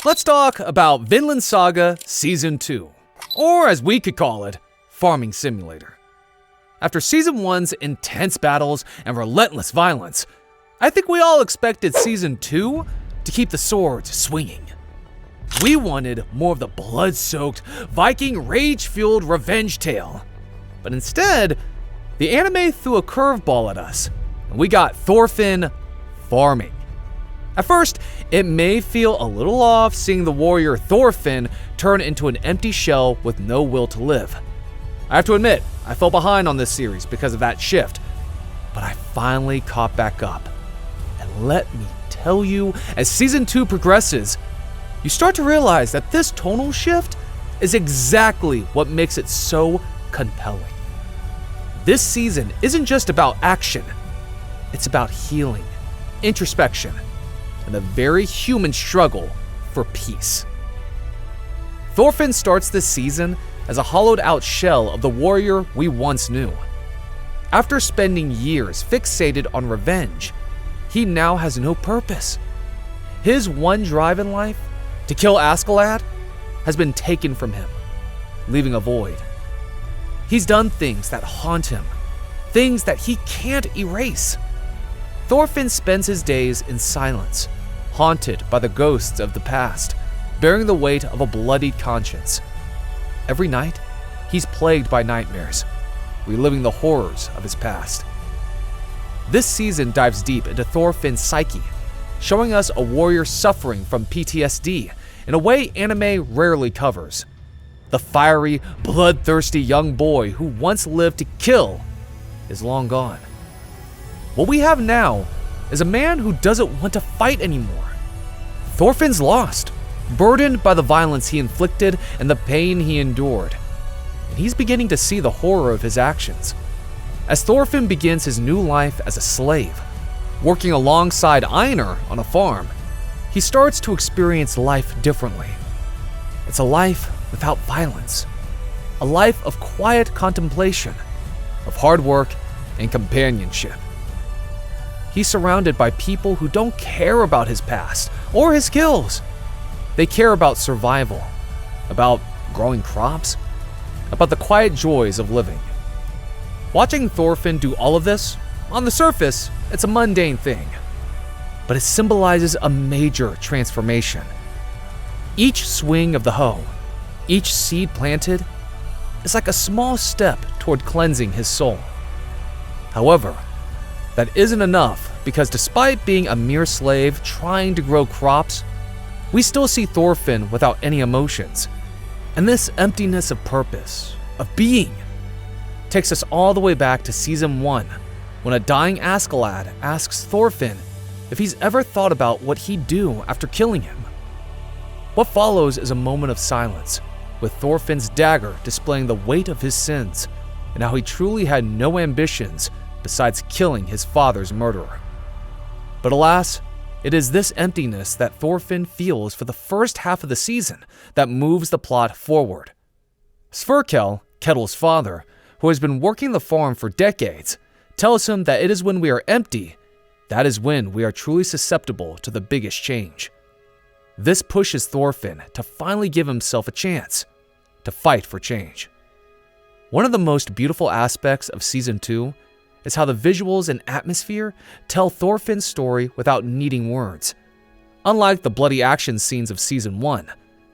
Let's talk about Vinland Saga Season 2, or as we could call it, Farming Simulator. After Season 1's intense battles and relentless violence, I think we all expected Season 2 to keep the swords swinging. We wanted more of the blood-soaked, Viking rage-fueled revenge tale. But instead, the anime threw a curveball at us, and we got Thorfinn farming. At first, it may feel a little off seeing the warrior Thorfinn turn into an empty shell with no will to live. I have to admit, I fell behind on this series because of that shift, but I finally caught back up. And let me tell you, as Season 2 progresses, you start to realize that this tonal shift is exactly what makes it so compelling. This season isn't just about action, it's about healing, introspection, and the very human struggle for peace. Thorfinn starts this season as a hollowed-out shell of the warrior we once knew. After spending years fixated on revenge, he now has no purpose. His one drive in life, to kill Askeladd, has been taken from him, leaving a void. He's done things that haunt him, things that he can't erase. Thorfinn spends his days in silence, haunted by the ghosts of the past, bearing the weight of a bloodied conscience. Every night, he's plagued by nightmares, reliving the horrors of his past. This season dives deep into Thorfinn's psyche, showing us a warrior suffering from PTSD in a way anime rarely covers. The fiery, bloodthirsty young boy who once lived to kill is long gone. What we have now is a man who doesn't want to fight anymore. Thorfinn's lost, burdened by the violence he inflicted and the pain he endured, and he's beginning to see the horror of his actions. As Thorfinn begins his new life as a slave, working alongside Einar on a farm, he starts to experience life differently. It's a life without violence, a life of quiet contemplation, of hard work and companionship. He's surrounded by people who don't care about his past or his skills. They care about survival, about growing crops, about the quiet joys of living. Watching Thorfinn do all of this, on the surface, it's a mundane thing, but it symbolizes a major transformation. Each swing of the hoe, each seed planted, is like a small step toward cleansing his soul. However, that isn't enough, because despite being a mere slave trying to grow crops, we still see Thorfinn without any emotions. And this emptiness of purpose, of being, takes us all the way back to Season 1, when a dying askeladd asks Thorfinn if he's ever thought about what he'd do after killing him. What follows is a moment of silence, with Thorfinn's dagger displaying the weight of his sins, and how he truly had no ambitions besides killing his father's murderer. But alas, it is this emptiness that Thorfinn feels for the first half of the season that moves the plot forward. Thorkell, Ketil's father, who has been working the farm for decades, tells him that it is when we are empty, that is when we are truly susceptible to the biggest change. This pushes Thorfinn to finally give himself a chance, to fight for change. One of the most beautiful aspects of Season 2 is how the visuals and atmosphere tell Thorfinn's story without needing words. Unlike the bloody action scenes of Season 1,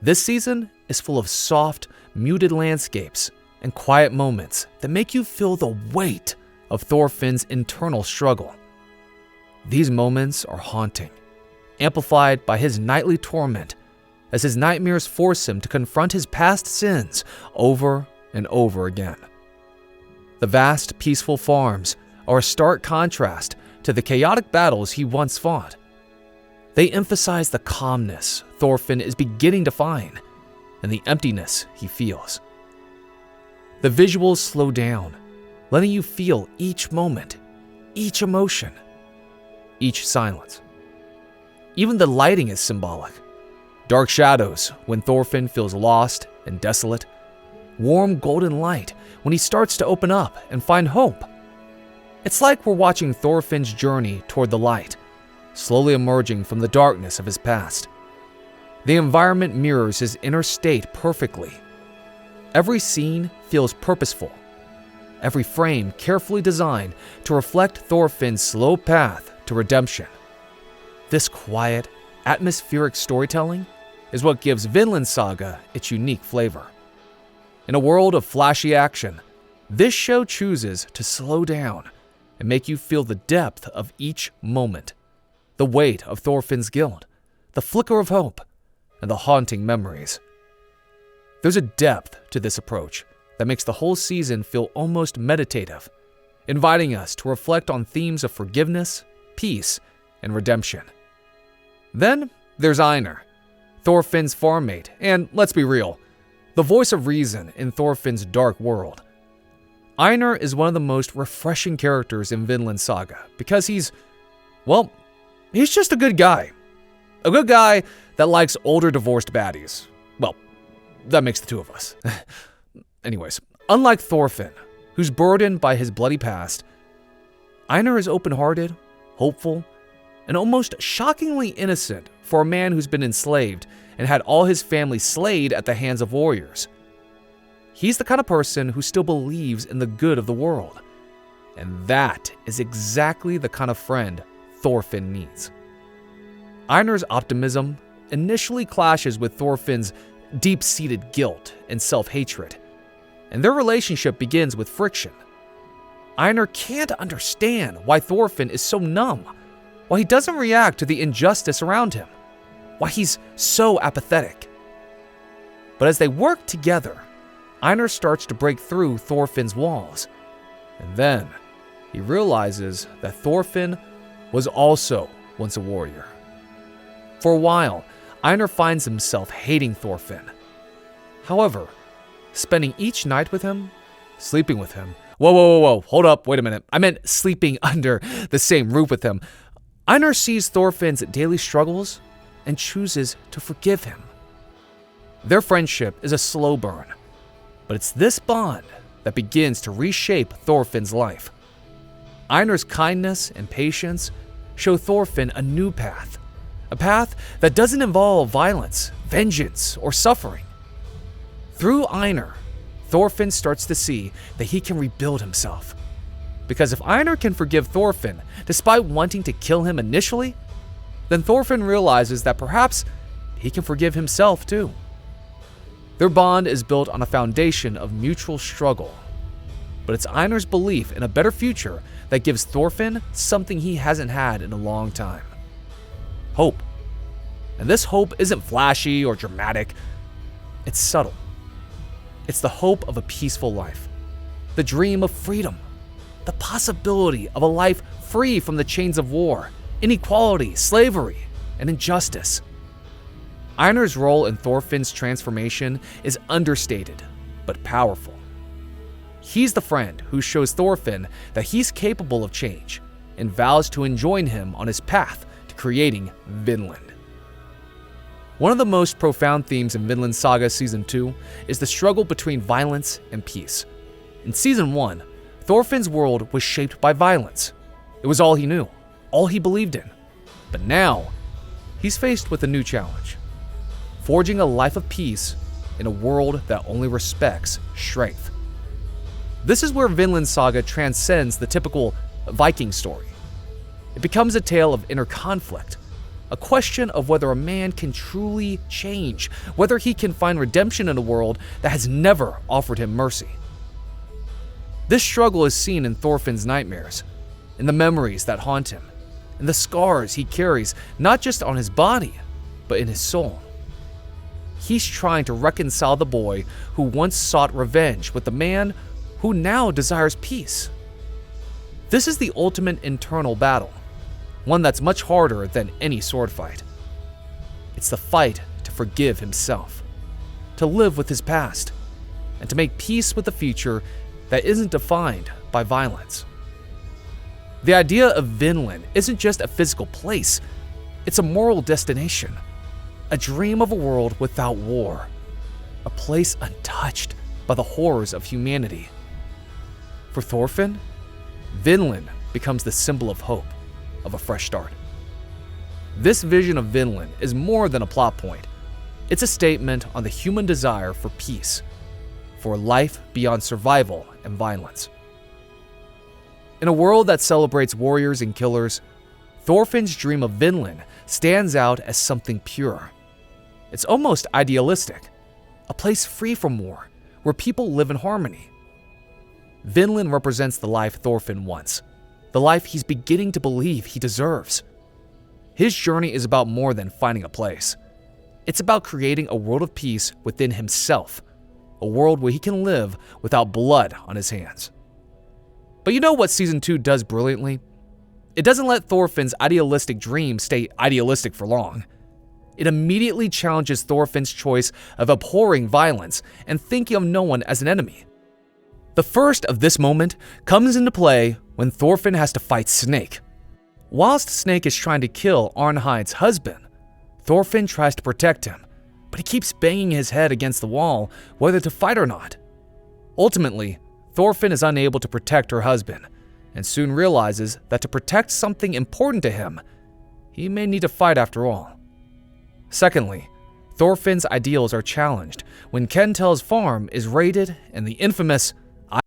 this season is full of soft, muted landscapes and quiet moments that make you feel the weight of Thorfinn's internal struggle. These moments are haunting, amplified by his nightly torment as his nightmares force him to confront his past sins over and over again. The vast, peaceful farms are a stark contrast to the chaotic battles he once fought. They emphasize the calmness Thorfinn is beginning to find and the emptiness he feels. The visuals slow down, letting you feel each moment, each emotion, each silence. Even the lighting is symbolic. Dark shadows when Thorfinn feels lost and desolate, warm golden light when he starts to open up and find hope. It's like we're watching Thorfinn's journey toward the light, slowly emerging from the darkness of his past. The environment mirrors his inner state perfectly. Every scene feels purposeful, every frame carefully designed to reflect Thorfinn's slow path to redemption. This quiet, atmospheric storytelling is what gives Vinland Saga its unique flavor. In a world of flashy action, this show chooses to slow down and make you feel the depth of each moment, the weight of Thorfinn's guilt, the flicker of hope, and the haunting memories. There's a depth to this approach that makes the whole season feel almost meditative, inviting us to reflect on themes of forgiveness, peace, and redemption. Then there's Einar, Thorfinn's farm mate, and let's be real, the voice of reason in Thorfinn's dark world. Einar is one of the most refreshing characters in Vinland Saga because he's just a good guy. A good guy that likes older divorced baddies. Well, that makes the two of us. Anyways, unlike Thorfinn, who's burdened by his bloody past, Einar is open-hearted, hopeful, and almost shockingly innocent for a man who's been enslaved and had all his family slayed at the hands of warriors. He's the kind of person who still believes in the good of the world, and that is exactly the kind of friend Thorfinn needs. Einar's optimism initially clashes with Thorfinn's deep-seated guilt and self-hatred, and their relationship begins with friction. Einar can't understand why Thorfinn is so numb, why he doesn't react to the injustice around him, why he's so apathetic. But as they work together, Einar starts to break through Thorfinn's walls, and then he realizes that Thorfinn was also once a warrior. For a while, Einar finds himself hating Thorfinn. However, spending each night with him, sleeping with him, whoa, hold up, wait a minute, I meant sleeping under the same roof with him, Einar sees Thorfinn's daily struggles and chooses to forgive him. Their friendship is a slow burn, but it's this bond that begins to reshape Thorfinn's life. Einar's kindness and patience show Thorfinn a new path, a path that doesn't involve violence, vengeance, or suffering. Through Einar, Thorfinn starts to see that he can rebuild himself. Because if Einar can forgive Thorfinn despite wanting to kill him initially, then Thorfinn realizes that perhaps he can forgive himself too. Their bond is built on a foundation of mutual struggle, but it's Einar's belief in a better future that gives Thorfinn something he hasn't had in a long time: hope. And this hope isn't flashy or dramatic, it's subtle. It's the hope of a peaceful life, the dream of freedom, the possibility of a life free from the chains of war, inequality, slavery, and injustice. Einar's role in Thorfinn's transformation is understated, but powerful. He's the friend who shows Thorfinn that he's capable of change and vows to join him on his path to creating Vinland. One of the most profound themes in Vinland Saga Season 2 is the struggle between violence and peace. In Season 1, Thorfinn's world was shaped by violence. It was all he knew, all he believed in. But now, he's faced with a new challenge: forging a life of peace in a world that only respects strength. This is where Vinland Saga transcends the typical Viking story. It becomes a tale of inner conflict, a question of whether a man can truly change, whether he can find redemption in a world that has never offered him mercy. This struggle is seen in Thorfinn's nightmares, in the memories that haunt him, in the scars he carries not just on his body, but in his soul. He's trying to reconcile the boy who once sought revenge with the man who now desires peace. This is the ultimate internal battle, one that's much harder than any sword fight. It's the fight to forgive himself, to live with his past, and to make peace with a future that isn't defined by violence. The idea of Vinland isn't just a physical place, it's a moral destination, a dream of a world without war, a place untouched by the horrors of humanity. For Thorfinn, Vinland becomes the symbol of hope, of a fresh start. This vision of Vinland is more than a plot point. It's a statement on the human desire for peace, for life beyond survival and violence. In a world that celebrates warriors and killers, Thorfinn's dream of Vinland stands out as something pure. It's almost idealistic, a place free from war, where people live in harmony. Vinland represents the life Thorfinn wants, the life he's beginning to believe he deserves. His journey is about more than finding a place. It's about creating a world of peace within himself, a world where he can live without blood on his hands. But you know what Season 2 does brilliantly? It doesn't let Thorfinn's idealistic dream stay idealistic for long. It immediately challenges Thorfinn's choice of abhorring violence and thinking of no one as an enemy. The first of this moment comes into play when Thorfinn has to fight Snake. Whilst Snake is trying to kill Arnhide's husband, Thorfinn tries to protect him, but he keeps banging his head against the wall whether to fight or not. Ultimately, Thorfinn is unable to protect her husband, and soon realizes that to protect something important to him, he may need to fight after all. Secondly, Thorfinn's ideals are challenged when Kentel's farm is raided and the infamous